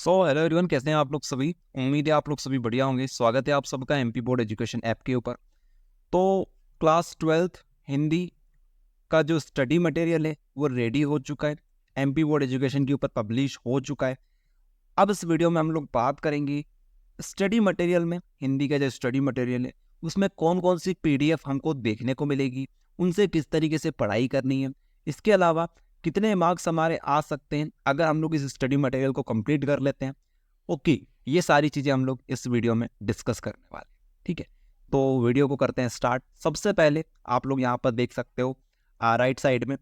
Hello everyone, कैसे हैं आप लोग सभी। उम्मीद है आप लोग सभी बढ़िया होंगे। स्वागत है आप सबका एमपी बोर्ड एजुकेशन ऐप के ऊपर। तो क्लास 12th हिंदी का जो स्टडी मटेरियल है वो रेडी हो चुका है, एमपी बोर्ड एजुकेशन के ऊपर पब्लिश हो चुका है। अब इस वीडियो में हम लोग बात करेंगे स्टडी मटेरियल में, हिंदी का जो स्टडी मटेरियल है उसमें कौन कौन सी पीडीएफ हमको देखने को मिलेगी, उनसे किस तरीके से पढ़ाई करनी है, इसके अलावा कितने मार्क्स हमारे आ सकते हैं अगर हम लोग इस स्टडी मटेरियल को कंप्लीट कर लेते हैं। ओके, ये सारी चीज़ें हम लोग इस वीडियो में डिस्कस करने वाले हैं। ठीक है, तो वीडियो को करते हैं स्टार्ट। सबसे पहले आप लोग यहाँ पर देख सकते हो राइट साइड में,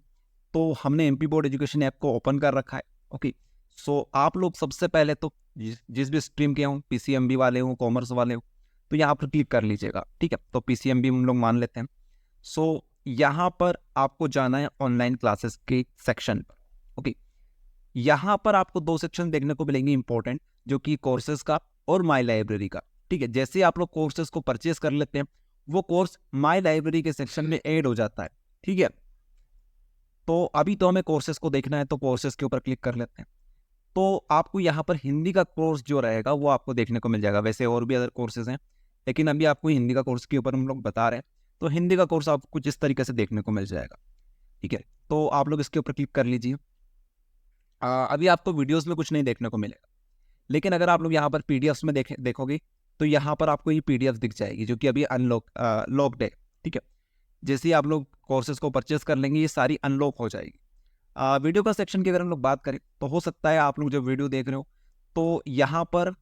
तो हमने एमपी बोर्ड एजुकेशन ऐप को ओपन कर रखा है। ओके, सो आप लोग सबसे पहले तो जिस भी स्ट्रीम के हों, पीसीएमबी वाले हों, कॉमर्स वाले हों, तो यहाँ पर क्लिक कर लीजिएगा। ठीक है, तो पीसीएमबी हम लोग मान लेते हैं। सो यहाँ पर आपको जाना है ऑनलाइन क्लासेस के सेक्शन पर। ओके, यहाँ पर आपको दो सेक्शन देखने को मिलेंगे इंपॉर्टेंट, जो कि कोर्सेज का और माई लाइब्रेरी का। ठीक है, जैसे आप लोग कोर्सेज को परचेज कर लेते हैं वो कोर्स माई लाइब्रेरी के सेक्शन में ऐड हो जाता है। ठीक है, तो अभी तो हमें कोर्सेज को देखना है, तो कोर्सेज के ऊपर क्लिक कर लेते हैं। तो आपको यहाँ पर हिंदी का कोर्स जो रहेगा वो आपको देखने को मिल जाएगा। वैसे और भी अदर कोर्सेज हैं, लेकिन अभी आपको हिंदी का कोर्स के ऊपर हम लोग बता रहे हैं, तो हिंदी का कोर्स आपको कुछ इस तरीके से देखने को मिल जाएगा। ठीक है, तो आप लोग इसके ऊपर क्लिक कर लीजिए। अभी आपको वीडियोस में कुछ नहीं देखने को मिलेगा, लेकिन अगर आप लोग यहाँ पर पीडीएफ्स में देखोगे तो यहाँ पर आपको ये पीडीएफ दिख जाएगी, जो कि अभी लॉक्ड है। ठीक है, जैसे ही आप लोग कोर्सेज को परचेस कर लेंगे ये सारी अनलॉक हो जाएगी। वीडियो का सेक्शन की अगर हम लोग बात करें तो हो सकता है आप लोग जो वीडियो देख रहे हो तो यहाँ पर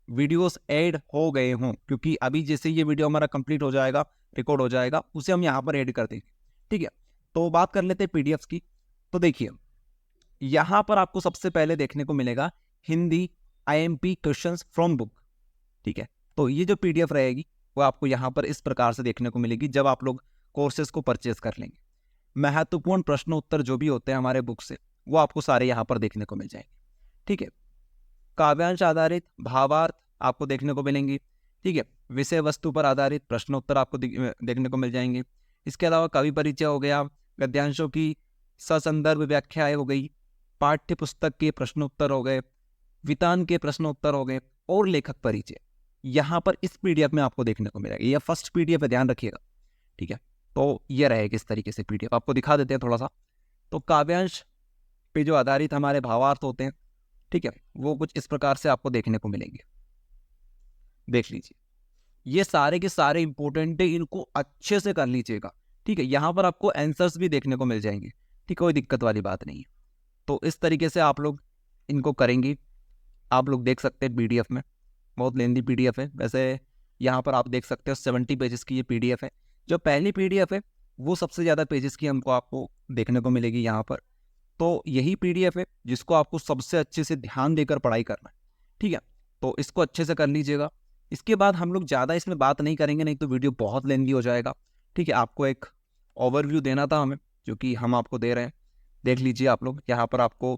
वीडियोस ऐड हो गए हों, क्योंकि अभी जैसे ये वीडियो हमारा कंप्लीट हो जाएगा, रिकॉर्ड हो जाएगा, उसे हम यहाँ पर ऐड कर देंगे। ठीक है, तो बात कर लेते हैं पीडीएफ की। तो देखिए यहाँ पर आपको सबसे पहले देखने को मिलेगा Hindi IMP questions from book. ठीक है, तो ये जो पीडीएफ रहेगी वो आपको यहाँ पर इस प्रकार से देखने को मिलेगी जब आप लोग कोर्सेज को परचेज कर लेंगे। महत्वपूर्ण प्रश्न उत्तर जो भी होते हैं हमारे बुक से वो आपको सारे यहाँ पर देखने को मिल जाएंगे। ठीक है, काव्यांश आधारित भावार्थ आपको देखने को मिलेंगी। ठीक है, विषय वस्तु पर आधारित प्रश्न उत्तर आपको देखने को मिल जाएंगे। इसके अलावा कवि परिचय हो गया, गद्यांशों की ससंदर्भ व्याख्याएं हो गई, पाठ्य पुस्तक के प्रश्न उत्तर हो गए, वितान के प्रश्न उत्तर हो गए, और लेखक परिचय यहाँ पर इस पीडीएफ में आपको देखने को मिलेगा। यह फर्स्ट पीडीएफ है, ध्यान रखिएगा। ठीक है, तो यह रहेगा इस तरीके से पीडीएफ। आपको दिखा देते हैं थोड़ा सा। तो काव्यांश पे जो आधारित हमारे भावार्थ होते हैं, ठीक है, वो कुछ इस प्रकार से आपको देखने को मिलेंगे। देख लीजिए, ये सारे के सारे इंपॉर्टेंट है, इनको अच्छे से कर लीजिएगा। ठीक है, यहाँ पर आपको आंसर्स भी देखने को मिल जाएंगे। ठीक, कोई दिक्कत वाली बात नहीं है। तो इस तरीके से आप लोग इनको करेंगे। आप लोग देख सकते हैं पीडीएफ में, बहुत लेंदी पीडीएफ है। वैसे यहाँ पर आप देख सकते हो 70 पेजेस की ये पीडीएफ है। जो पहली पीडीएफ है वो सबसे ज़्यादा पेजेस की हमको आपको देखने को मिलेगी यहाँ पर। तो यही पीडीएफ है जिसको आपको सबसे अच्छे से ध्यान देकर पढ़ाई करना है। ठीक है, तो इसको अच्छे से कर लीजिएगा। इसके बाद हम लोग ज़्यादा इसमें बात नहीं करेंगे, नहीं तो वीडियो बहुत लेंदी हो जाएगा। ठीक है, आपको एक ओवरव्यू देना था हमें, जो कि हम आपको दे रहे हैं। देख लीजिए आप लोग, यहाँ पर आपको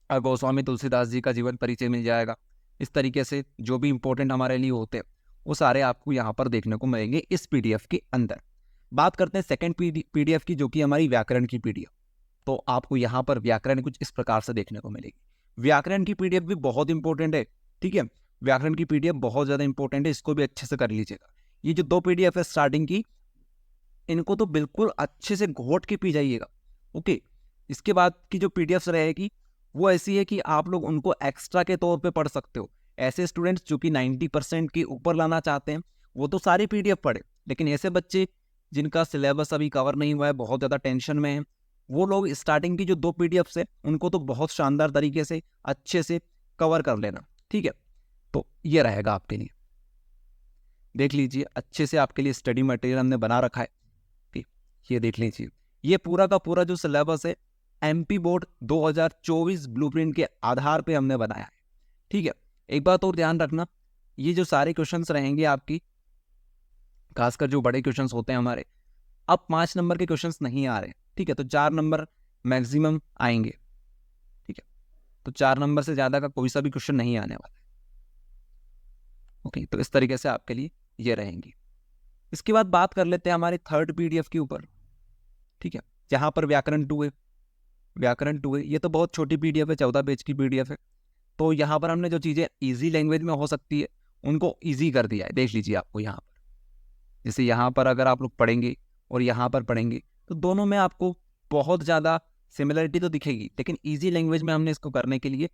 गोस्वामी तुलसीदास जी का जीवन परिचय मिल जाएगा। इस तरीके से जो भी इंपॉर्टेंट हमारे लिए होते हैं वो सारे आपको यहाँ पर देखने को मिलेंगे इस पीडीएफ के अंदर। बात करते हैं सेकंड पीडीएफ की, जो कि हमारी व्याकरण की पीडीएफ। तो आपको यहाँ पर व्याकरण कुछ इस प्रकार से देखने को मिलेगी। व्याकरण की पीडीएफ भी बहुत इंपॉर्टेंट है। ठीक है, व्याकरण की पीडीएफ बहुत ज़्यादा इंपॉर्टेंट है, इसको भी अच्छे से कर लीजिएगा। ये जो दो पीडीएफ है स्टार्टिंग की, इनको तो बिल्कुल अच्छे से घोट के पी जाइएगा। ओके, इसके बाद की जो पीडीएफ रहेगी वो ऐसी है कि आप लोग उनको एक्स्ट्रा के तौर पे पढ़ सकते हो। ऐसे स्टूडेंट्स जो कि 90% के ऊपर लाना चाहते हैं वो तो सारी पीडीएफ पढ़े, लेकिन ऐसे बच्चे जिनका सिलेबस अभी कवर नहीं हुआ है, बहुत ज़्यादा टेंशन में है, वो लोग स्टार्टिंग की जो दो पीडीएफ है उनको तो बहुत शानदार तरीके से अच्छे से कवर कर लेना। ठीक है, तो ये रहेगा आपके लिए। देख लीजिए, अच्छे से आपके लिए स्टडी मटेरियल हमने बना रखा है। ये देख लीजिए, ये पूरा का पूरा जो सिलेबस है एमपी बोर्ड 2024 ब्लूप्रिंट के आधार पे हमने बनाया है। ठीक है, एक बात और ध्यान रखना, ये जो सारे क्वेश्चंस रहेंगे आपकी, खासकर जो बड़े क्वेश्चंस होते हैं हमारे, अब 5 नंबर के क्वेश्चंस नहीं आ रहे। ठीक है, तो 4 नंबर मैक्सिमम आएंगे। ठीक है, तो 4 नंबर से ज़्यादा का कोई सा भी क्वेश्चन नहीं आने वाला है। ओके, तो इस तरीके से आपके लिए ये रहेंगी। इसके बाद बात कर लेते हैं हमारे थर्ड पीडीएफ के ऊपर। ठीक है, जहाँ पर व्याकरण 2 है। व्याकरण 2 है, ये तो बहुत छोटी पीडीएफ है, 14 पेज की पीडीएफ है। तो यहाँ पर हमने जो चीज़ें ईजी लैंग्वेज में हो सकती है उनको ईजी कर दिया है। देख लीजिए आपको यहाँ पर, जैसे यहाँ पर अगर आप लोग पढ़ेंगे और यहाँ पर पढ़ेंगे तो दोनों में आपको बहुत ज़्यादा सिमिलरिटी तो दिखेगी, लेकिन ईजी लैंग्वेज में हमने इसको करने के लिए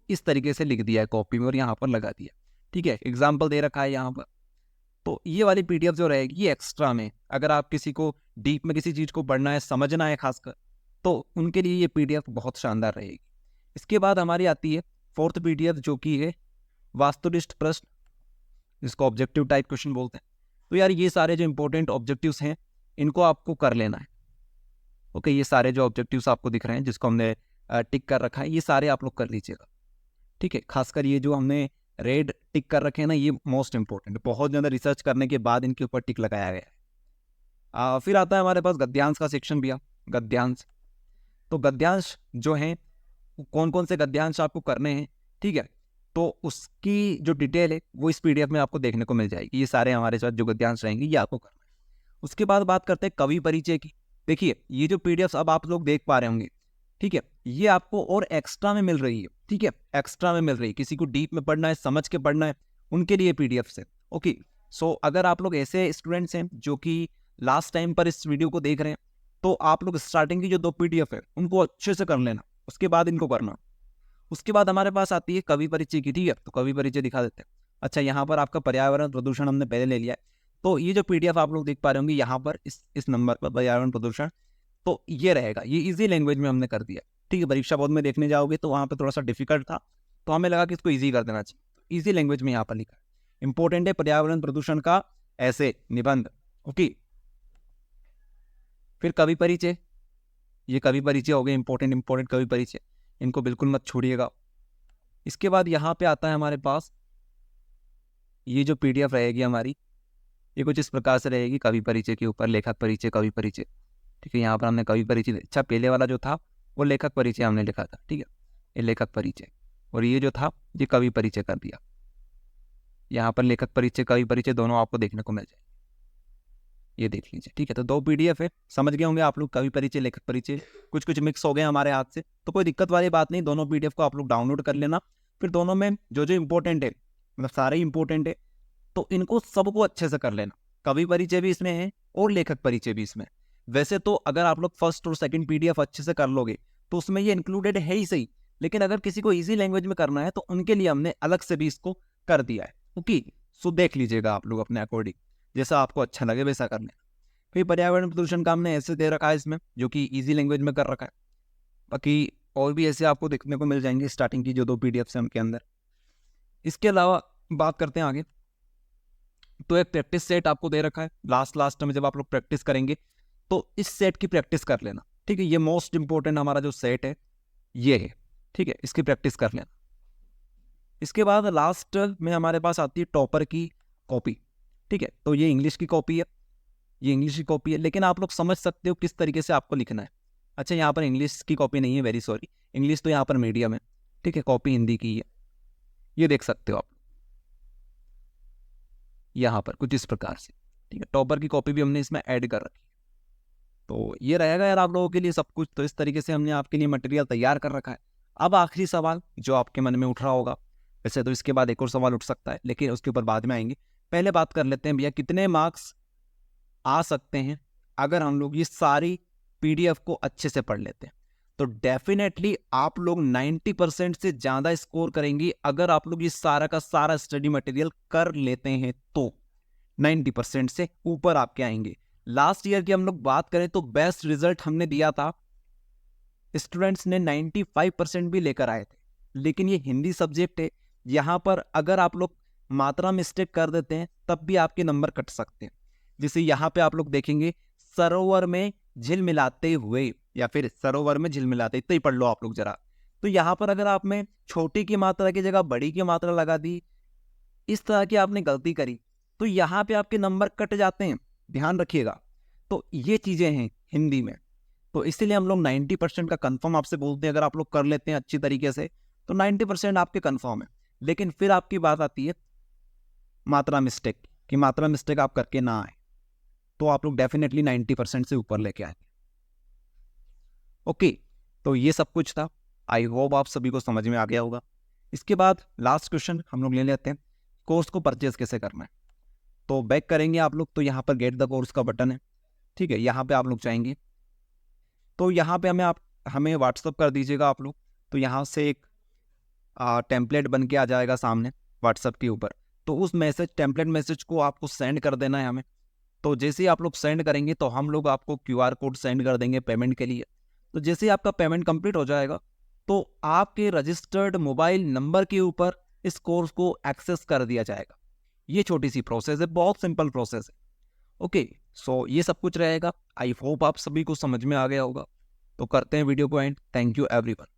इस तरीके से लिख दिया है कॉपी में और यहाँ पर लगा दिया। ठीक है, एग्जाम्पल दे रखा है यहाँ पर। तो ये वाली पीडीएफ जो रहेगी ये एक्स्ट्रा में, अगर आप किसी को डीप में किसी चीज़ को पढ़ना है, समझना है खासकर, तो उनके लिए ये पीडीएफ बहुत शानदार रहेगी। इसके बाद हमारी आती है फोर्थ पीडीएफ जो कि है वास्तुनिष्ठ प्रश्न, जिसको ऑब्जेक्टिव टाइप क्वेश्चन बोलते हैं। तो यार ये सारे जो इंपॉर्टेंट ऑब्जेक्टिव्स हैं इनको आपको कर लेना है। ओके, ये सारे जो ऑब्जेक्टिव्स आपको दिख रहे हैं जिसको हमने टिक कर रखा है, ये सारे आप लोग कर लीजिएगा। ठीक है, खासकर ये जो हमने रेड टिक कर रखे हैं ना, ये मोस्ट इंपॉर्टेंट, बहुत ज़्यादा रिसर्च करने के बाद इनके ऊपर टिक लगाया गया है। फिर आता है हमारे पास गद्यांश का सेक्शन भी। गद्यांश, तो गद्यांश जो है कौन कौन से गद्यांश आपको करने हैं, ठीक है, तो उसकी जो डिटेल है वो इस पीडीएफ में आपको देखने को मिल जाएगी। ये सारे हमारे साथ जो गद्यांश रहेंगे ये आपको करना है। उसके बाद बात करते हैं कवि परिचय की। देखिए ये जो पीडीएफ अब आप लोग देख पा रहे होंगे, ठीक है, ये आपको और एक्स्ट्रा में मिल रही है। ठीक है, एक्स्ट्रा में मिल रही है, किसी को डीप में पढ़ना है, समझ के पढ़ना है, उनके लिए पीडीएफ से। ओके, सो अगर आप लोग ऐसे स्टूडेंट्स हैं जो कि लास्ट टाइम पर इस वीडियो को देख रहे हैं, तो आप लोग स्टार्टिंग की जो 2 पीडीएफ है उनको अच्छे से कर लेना, उसके बाद इनको करना। उसके बाद हमारे पास आती है कवि परिचय की। ठीक है, तो कवि परिचय दिखा देते हैं। अच्छा, यहाँ पर आपका पर्यावरण प्रदूषण हमने पहले ले लिया है। तो ये जो पीडीएफ आप लोग देख पा रहे होंगे यहाँ पर इस नंबर पर, पर्यावरण प्रदूषण, तो ये रहेगा, ये इजी लैंग्वेज में हमने कर दिया। ठीक है, परीक्षा बोर्ड में देखने जाओगे तो वहाँ पे थोड़ा सा डिफिकल्ट था, तो हमें लगा कि इसको इजी कर देना चाहिए। इजी लैंग्वेज में यहाँ पर लिखा है। इंपॉर्टेंट है पर्यावरण प्रदूषण का ऐसे निबंध। ओके, फिर कवि परिचय, ये कवि परिचय हो गए इंपॉर्टेंट कवि परिचय, इनको बिल्कुल मत छोड़िएगा। इसके बाद यहाँ पे आता है हमारे पास ये जो पीडीएफ रहेगी हमारी, ये कुछ इस प्रकार से रहेगी। कवि परिचय के ऊपर लेखक परिचय, कवि परिचय। ठीक है, यहाँ पर हमने कवि परिचय, अच्छा पहले वाला जो था वो लेखक परिचय हमने लिखा था। ठीक है, ये लेखक परिचय, और ये जो था ये कवि परिचय कर दिया। यहाँ पर लेखक परिचय, कवि परिचय दोनों आपको देखने को मिल जाए, ये देख लीजिए। ठीक है, तो 2 पीडीएफ है, समझ गए होंगे आप लोग, कवि परिचय, लेखक परिचय। कुछ मिक्स हो गए हमारे हाथ से, तो कोई दिक्कत वाली बात नहीं, दोनों पीडीएफ को आप लोग डाउनलोड कर लेना। फिर दोनों में जो जो इंपॉर्टेंट है, मतलब सारे इंपॉर्टेंट है, तो इनको सबको अच्छे से कर लेना। कवि परिचय भी इसमें है और लेखक परिचय भी इसमें। वैसे तो अगर आप लोग फर्स्ट और सेकंड पीडीएफ अच्छे से कर लोगे तो उसमें ये इंक्लूडेड है ही सही, लेकिन अगर किसी को इजी लैंग्वेज में करना है तो उनके लिए हमने अलग से भी इसको कर दिया है। ओके, सो देख लीजिएगा आप लोग अपने अकॉर्डिंग, जैसा आपको अच्छा लगे वैसा कर लेना। फिर पर्यावरण प्रदूषण का हमने ऐसे दे रखा है इसमें, जो कि इजी लैंग्वेज में कर रखा है। बाकी और भी ऐसे आपको देखने को मिल जाएंगे स्टार्टिंग की जो 2 पीडीएफ है उनके अंदर। इसके अलावा बात करते हैं आगे, तो एक प्रैक्टिस सेट आपको दे रखा है। लास्ट में जब आप लोग प्रैक्टिस करेंगे तो इस सेट की प्रैक्टिस कर लेना। ठीक है, ये मोस्ट इंपॉर्टेंट हमारा जो सेट है ये है। ठीक है, इसकी प्रैक्टिस कर लेना। इसके बाद लास्ट में हमारे पास आती है टॉपर की कॉपी। ठीक है, तो ये इंग्लिश की कॉपी है, ये इंग्लिश की कॉपी है, लेकिन आप लोग समझ सकते हो किस तरीके से आपको लिखना है। अच्छा, यहाँ पर इंग्लिश की कॉपी नहीं है, वेरी सॉरी, इंग्लिश तो यहाँ पर मीडियम है। ठीक है, कॉपी हिंदी की है, ये देख सकते हो आप यहाँ पर कुछ इस प्रकार से। ठीक है, टॉपर की कॉपी भी हमने इसमें ऐड कर रखी है। तो ये रहेगा यार आप लोगों के लिए सब कुछ। तो इस तरीके से हमने आपके लिए मटेरियल तैयार कर रखा है। अब आखिरी सवाल जो आपके मन में उठ रहा होगा, वैसे तो इसके बाद एक और सवाल उठ सकता है, लेकिन उसके ऊपर बाद में आएंगे। पहले बात कर लेते हैं भैया, कितने मार्क्स आ सकते हैं अगर हम लोग ये सारी पीडीएफ को अच्छे से पढ़ लेते हैं? तो डेफिनेटली आप लोग 90% से ज़्यादा स्कोर करेंगे अगर आप लोग ये सारा का सारा स्टडी मटेरियल कर लेते हैं, तो 90% से ऊपर आपके आएंगे। लास्ट ईयर की हम लोग बात करें तो बेस्ट रिजल्ट हमने दिया था, स्टूडेंट्स ने 95% भी लेकर आए थे। लेकिन ये हिंदी सब्जेक्ट है, यहाँ पर अगर आप लोग मात्रा मिस्टेक कर देते हैं तब भी आपके नंबर कट सकते हैं। जैसे यहाँ पे आप लोग देखेंगे, सरोवर में झिलमिलाते हुए, या फिर सरोवर में झिलमिलाते, इतना ही पढ़ लो आप लोग जरा। तो यहाँ पर अगर आप में छोटी की मात्रा की जगह बड़ी की मात्रा लगा दी, इस तरह की आपने गलती करी, तो यहाँ पे आपके नंबर कट जाते हैं, ध्यान रखिएगा। तो ये चीजें हैं हिंदी में, तो इसीलिए हम लोग 90% का कंफर्म आपसे बोलते हैं। अगर आप लोग कर लेते हैं अच्छी तरीके से तो 90% आपके कंफर्म है। लेकिन फिर आपकी बात आती है मात्रा मिस्टेक कि मात्रा मिस्टेक आप करके ना आए, तो आप लोग डेफिनेटली 90% से ऊपर लेके आएंगे। ओके, तो ये सब कुछ था। आई होप आप सभी को समझ में आ गया होगा। इसके बाद लास्ट क्वेश्चन हम लोग ले लेते हैं, कोर्स को परचेज कैसे करना है। तो बैक करेंगे आप लोग, तो यहाँ पर गेट द कोर्स का बटन है, ठीक है, यहाँ पे आप लोग जाएंगे, तो यहाँ पे हमें व्हाट्सअप कर दीजिएगा आप लोग। तो यहाँ से एक टेम्पलेट बन के आ जाएगा सामने व्हाट्सअप के ऊपर, तो उस टेम्पलेट मैसेज को आपको सेंड कर देना है हमें। तो जैसे ही आप लोग सेंड करेंगे तो हम लोग आपको QR कोड सेंड कर देंगे पेमेंट के लिए। तो जैसे ही आपका पेमेंट कंप्लीट हो जाएगा तो आपके रजिस्टर्ड मोबाइल नंबर के ऊपर इस कोर्स को एक्सेस कर दिया जाएगा। ये छोटी सी प्रोसेस है, बहुत सिंपल प्रोसेस है। ओके, सो ये सब कुछ रहेगा। आई होप आप सभी को समझ में आ गया होगा। तो करते हैं वीडियो को एंड। Thank you everyone.